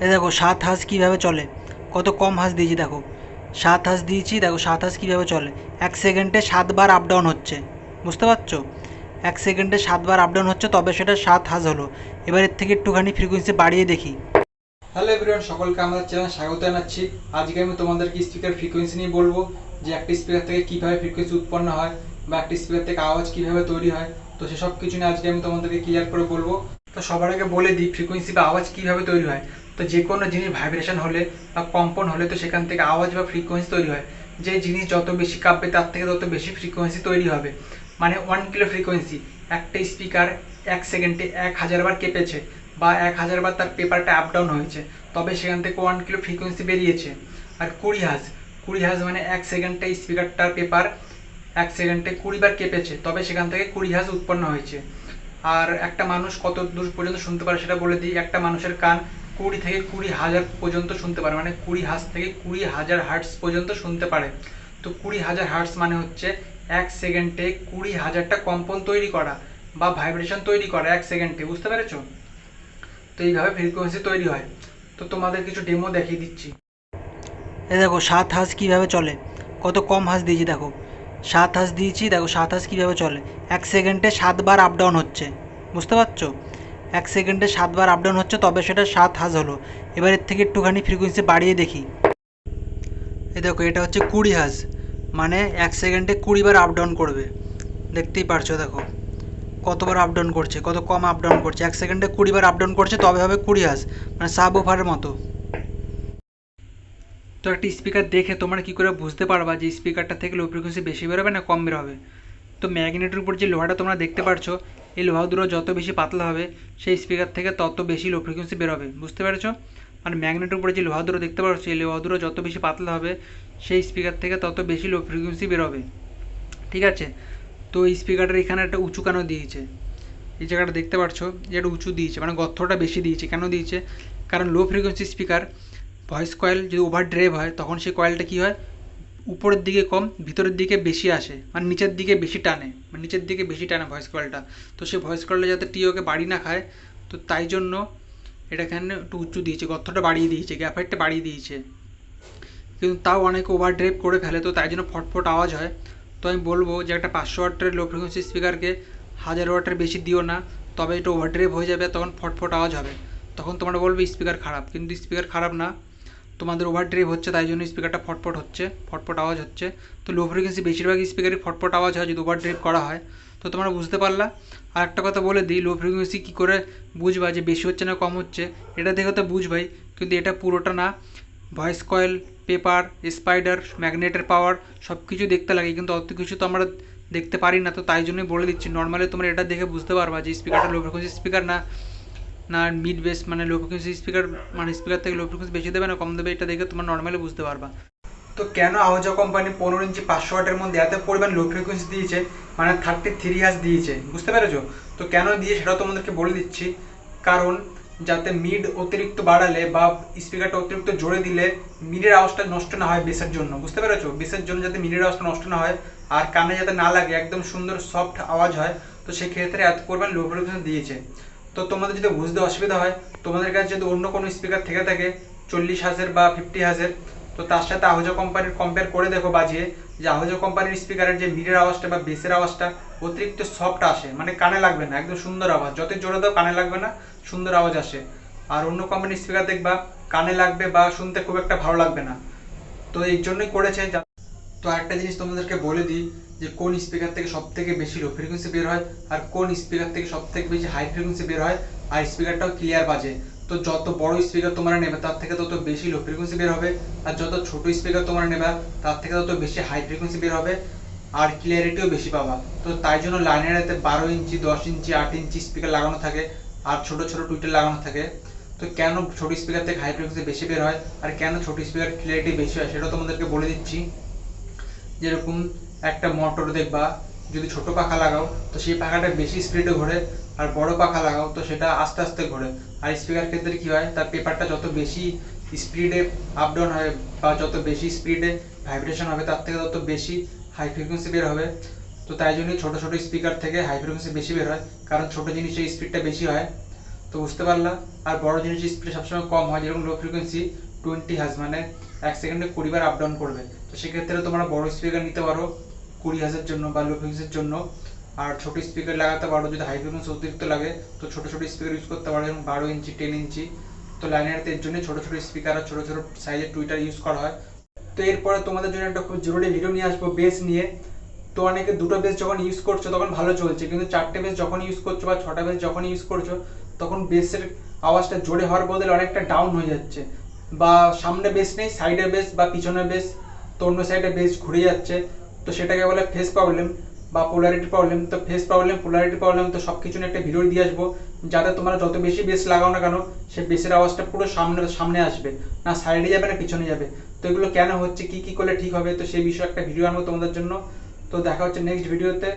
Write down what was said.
এ দেখো 7 হাঁস কীভাবে চলে, কত কম হাঁস দিয়েছি দেখো। 7 হাঁস দিয়েছি, দেখো 7 হাঁস কীভাবে চলে। 1 সেকেন্ডে 7 বার আপ ডাউন হচ্ছে, বুঝতে পারছো? 1 সেকেন্ডে 7 বার আপ ডাউন হচ্ছে, তবে সেটা 7 হাঁস হলো। এবার এর থেকে একটুখানি ফ্রিকোয়েন্সি বাড়িয়ে দেখি। হ্যালো এভরিওয়ান, সকলকে আমাদের চ্যানেলে স্বাগত জানাচ্ছি। আজকে আমি তোমাদেরকে স্পিকার ফ্রিকোয়েন্সি নিয়ে বলবো, যে একটা স্পিকার থেকে কীভাবে ফ্রিকোয়েন্সি উৎপন্ন হয় বা একটা স্পিকার থেকে আওয়াজ কীভাবে তৈরি হয়। তো সেসব কিছু নিয়ে আজকে আমি তোমাদেরকে ক্লিয়ার করে বলবো। তো সবার আগে বলে দিই ফ্রিকোয়েন্সি বা আওয়াজ কীভাবে তৈরি হয়। তো যে কোনো জিনিস ভাইব্রেশন হলে বা কম্পন হলে তো সেখান থেকে আওয়াজ বা ফ্রিকোয়েন্সি তৈরি হয়। যে জিনিস যত বেশি কাঁপবে তার থেকে তত বেশি ফ্রিকোয়েন্সি তৈরি হবে। মানে 1 কিলো ফ্রিকোয়েন্সি, একটা স্পিকার 1 সেকেন্ডে 1000 বার কেঁপেছে বা 1000 বার তার পেপারটা আপ ডাউন হয়েছে, তবে সেখান থেকে 1 কিলো ফ্রিকোয়েন্সি বেরিয়েছে। আর 20 হাজ মানে 1 সেকেন্ডে স্পিকারটার পেপার 1 সেকেন্ডে 20 বার কেঁপেছে, তবে সেখান থেকে 20 হাজ উৎপন্ন হয়েছে। আর একটা মানুষ কত দূর পর্যন্ত শুনতে পারে সেটা বলে দিই। একটা মানুষের কান 20 থেকে 20 হাজার পর্যন্ত শুনতে পারে, মানে 20 হাজ থেকে 20 হাজার হার্টস পর্যন্ত শুনতে পারে। তো 20 হাজার হার্টস মানে হচ্ছে 1 সেকেন্ডে 20 হাজারটা কম্পন তৈরি করা বা ভাইব্রেশন তৈরি করা 1 সেকেন্ডে, বুঝতে পেরেছো? তো এইভাবে ফ্রিকোয়েন্সি তৈরি হয়। তো তোমাদের কিছু ডেমো দেখিয়ে দিচ্ছি। এ দেখো 7 হাঁস কীভাবে চলে, কত কম হাঁস দিয়েছি দেখো। 7 হাঁস দিয়েছি, দেখো 7 হাঁস কীভাবে চলে। 1 সেকেন্ডে 7 বার আপ ডাউন হচ্ছে, বুঝতে পারছো? 1 সেকেন্ডে 7 বার আপ ডাউন হচ্ছে, তবে সেটা 7 হাঁস হলো। এবার এর থেকে একটুখানি ফ্রিকোয়েন্সি বাড়িয়ে দেখি। এই দেখো এটা হচ্ছে 20 হাঁস, মানে 1 সেকেন্ডে 20 বার আপ ডাউন করবে। দেখতেই পারছো দেখো কতবার আপ ডাউন করছে, কত কম আপ ডাউন করছে। 1 সেকেন্ডে 20 বার আপ ডাউন করছে, তবে হবে 20 হাঁস, মানে সাব ওভারের মতো। তো একটা স্পিকার দেখে তোমরা কী করে বুঝতে পারবা যে স্পিকারটা থেকে লো ফ্রিকোয়েন্সি বেশি বেরোবে না কম বেরোবে? তো ম্যাগনেটের উপর যে লোহাটা তোমরা দেখতে পারছো, এই লোহা দুটো যত বেশি পাতলা হবে সেই স্পিকার থেকে তত বেশি লো ফ্রিকোয়েন্সি বেরোবে, বুঝতে পেরেছো? আর ম্যাগনেটের উপরে যে লোহা দুটো দেখতে পাচ্ছ, এই লোহা দুটো যত বেশি পাতলা হবে সেই স্পিকার থেকে তত বেশি লো ফ্রিকোয়েন্সি বেরোবে, ঠিক আছে? তো এই স্পিকারটার এখানে একটা উঁচু কেন দিয়েছে, এই জায়গাটা দেখতে পাচ্ছ যে একটা উঁচু দিয়েছে, মানে গর্তটা বেশি দিয়েছে। কেন দিয়েছে? কারণ low frequency speaker voice coil যদি ওভার ড্রাইভ হয়, তখন সেই কয়েলটা কী হয়, উপরের দিকে কম ভিতরের দিকে বেশি আসে, মানে নিচের দিকে বেশি টানে, মানে নিচের দিকে বেশি টানে ভয়েস কয়েলটা। তো সেই ভয়েস কয়েলটা যাতে টিওকে বাড়ি না খায়, তো তাই জন্য এটা এখানে একটু উঁচু দিয়েছে, গর্তটা বাড়িয়ে দিয়েছে, গ্যাপ হাইটটা বাড়িয়ে দিয়েছে। কিন্তু তাও অনেকে ওভার ড্রাইভ করে ফেলে, তো তাই জন্য ফটফট আওয়াজ হয়। তো আমি বলবো যে একটা 500 ওয়াটের লো ফ্রিকোয়েন্সি স্পিকারকে 1000 ওয়াটের বেশি দিও না, তবে এটা ওভার ড্রাইভ হয়ে যাবে, তখন ফটফট আওয়াজ হবে। তখন তোমরা বলবে স্পিকার খারাপ, কিন্তু স্পিকার খারাপ না, তোমাদের ওভার ড্রাইভ হচ্ছে তাই জন্য স্পিকারটা ফটফট হচ্ছে, ফটফট আওয়াজ হচ্ছে। তো লো ফ্রিকোয়েন্সি বেশিরভাগ স্পিকারই ফটফট আওয়াজ হয় যদি ওভার ড্রাইভ করা হয়। তো তোমরা বুঝতে পারলা। আর একটা কথা বলে দিই, লো ফ্রিকোয়েন্সি কী করে বুঝবা যে বেশি হচ্ছে না কম হচ্ছে, এটা দেখে তো বুঝবাই, কিন্তু এটা পুরোটা না। ভয়েস কয়েল, পেপার, স্পাইডার, ম্যাগনেটের পাওয়ার সব কিছু দেখতে লাগে, কিন্তু অত কিছু তো আমরা দেখতে পারি না। তো তাই জন্যই বলে দিচ্ছি, নর্মালি তোমরা এটা দেখে বুঝতে পারবা যে স্পিকারটা লো ফ্রিকোয়েন্সি স্পিকার না না মিড বেস, মানে লো ফ্রিকোয়েন্সি স্পিকার, মানে স্পিকার থেকে লো ফ্রিকোয়েন্সি বেশি দেবে না কম দেবে, এটা দেখে তোমরা নর্মালি বুঝতে পারবা। তো কেন আওয়াজা কোম্পানি 15 ইঞ্চি 500 ওয়াটের মধ্যে এত পরিমাণ লো ফ্রিকোয়েন্সি দিয়েছে, মানে 33 হার্জ দিয়েছে, বুঝতে পেরেছো? তো কেন দিয়ে সেটাও তোমাদেরকে বলে দিচ্ছি। কারণ যাতে মিড অতিরিক্ত বাড়ালে বা স্পিকারটা অতিরিক্ত জোরে দিলে মিডের আওয়াজটা নষ্ট না হয় বেসের জন্য, বুঝতে পেরেছো? বেসের জন্য যাতে মিডের আওয়াজটা নষ্ট না হয় আর কানে যাতে না লাগে, একদম সুন্দর সফট আওয়াজ হয়, তো সেক্ষেত্রে এত পরিমাণ লো ফ্রিকোয়েন্সি দিয়েছে। তো তোমাদের যদি বুঝতে অসুবিধা হয়, তোমাদের কাছে যদি অন্য কোনো স্পিকার থেকে থাকে 40 হার্জের বা 50 হার্জের, তো তার সাথে আহুজা কোম্পানির কম্পেয়ার করে দেখো বাজিয়ে, যে আহুজা কোম্পানির স্পিকারের যে মিডের আওয়াজটা বা বেসের আওয়াজটা অতিরিক্ত সফট আসে, মানে কানে লাগবে না, একদম সুন্দর আওয়াজ, যতই জোরে দাও কানে লাগবে না, সুন্দর আওয়াজ আসে। আর অন্য কোম্পানির স্পিকার দেখবা কানে লাগবে বা শুনতে খুব একটা ভালো লাগবে না। তো এই জন্যই করেছে। তো আরেকটা জিনিস তোমাদেরকে বলে দিই, যে কোন স্পিকার থেকে সব থেকে বেশি লো ফ্রিকোয়েন্সি বের হয় আর কোন স্পিকার থেকে সব থেকে বেশি হাই ফ্রিকোয়েন্সি বের হয়, আর স্পিকারটাও ক্লিয়ার বাজে। তো যত বড় স্পিকার তোমরা নেবে তার থেকে তত বেশি লো ফ্রিকোয়েন্সি বের হবে, আর যত ছোট স্পিকার তোমরা নেবে তার থেকে তত বেশি হাই ফ্রিকোয়েন্সি বের হবে, আর ক্লিয়ারিটিও বেশি পাবা। তো তাই জন্য লাইনারেতে 12 ইঞ্চি 10 ইঞ্চি 8 ইঞ্চি স্পিকার লাগানো থাকে আর ছোট ছোট টুইটার লাগানো থাকে। তো কেন ছোট স্পিকার থেকে হাই ফ্রিকোয়েন্সি বেশি বের হয় আর কেন ছোট স্পিকার ক্লিয়ারিটি বেশি হয় সেটাও তোমাদেরকে বলে দিচ্ছি। যেরকম একটা মোটর দেখবা, যদি ছোট পাখা লাগাও তো সেই পাখাটা বেশি স্পিডে ঘোরে, আর বড় পাখা লাগাও তো সেটা আস্তে আস্তে ঘোরে। আর স্পিকার ক্ষেত্রে কি হয়, তার পেপারটা যত বেশি স্পিডে আপ ডাউন হয় বা যত বেশি স্পিডে ভাইব্রেশন হবে তার থেকে তত বেশি হাই ফ্রিকোয়েন্সি বের হবে। তো তাই জন্যই ছোট ছোট স্পিকার থেকে হাই ফ্রিকোয়েন্সি বেশি বের হয়, কারণ ছোট জিনিসের স্পিডটা বেশি হয়। তো বুঝতে পারলাম। আর বড় জিনিস স্পিড সবসময় কম হয়, যেরকম লো ফ্রিকোয়েন্সি 20 হার্জ, মানে 1 সেকেন্ডে 20 বার আপ ডাউন করবে। তো সেক্ষেত্রে তোমরা বড় স্পিকার নিতে পারো 20 হার্জের জন্য বা লো ফ্রিকোয়েন্সির জন্য। আর ছোট স্পিকার লাগাতে পারো, যদি হাই ফ্রিকোয়েন্সি অতিরিক্ত লাগে তো ছোট ছোট স্পিকার ইউজ করতে পারো, যেমন 12 ইঞ্চি 10 ইঞ্চি। তো লাইনারিতে এর জন্য ছোট ছোট স্পিকার আর ছোট ছোট সাইজের টুইটার ইউজ করা হয়। তো এরপরে তোমাদের জন্য একটা খুব জরুরি ভিডিও নিয়ে আসবো বেস নিয়ে। তো অনেকে দুটো বেস যখন ইউজ করছো তখন ভালো চলছে, কিন্তু 4টে বেস যখন ইউজ করছো বা 6টা বেস যখন ইউজ করছো তখন বেসের আওয়াজটা জোরে হওয়ার বদলে অনেকটা ডাউন হয়ে যাচ্ছে, বা সামনে বেস নেই, সাইডে বেস বা পিছনে বেস, তো অন্য সাইডে বেস ঘুরে যাচ্ছে। তো সেটাকে বলে ফেস প্রবলেম বা পোলারিটি প্রবলেম। তো ফেস প্রবলেম, পোলারিটি প্রবলেম, তো সব কিছু নিয়ে একটা ভিডিও দিয়ে আসবো, যাতে তোমরা যত বেশি বেস লাগাও না কেন সে বেসের আওয়াজটা পুরো সামনে সামনে আসবে, না সাইডে যাবে না পিছনে যাবে। তো এগুলো কেন হচ্ছে, কি কি করলে ঠিক হবে, তো সেই বিষয়ে একটা ভিডিও আনবো তোমাদের জন্য। তো দেখা হচ্ছে নেক্সট ভিডিওতে।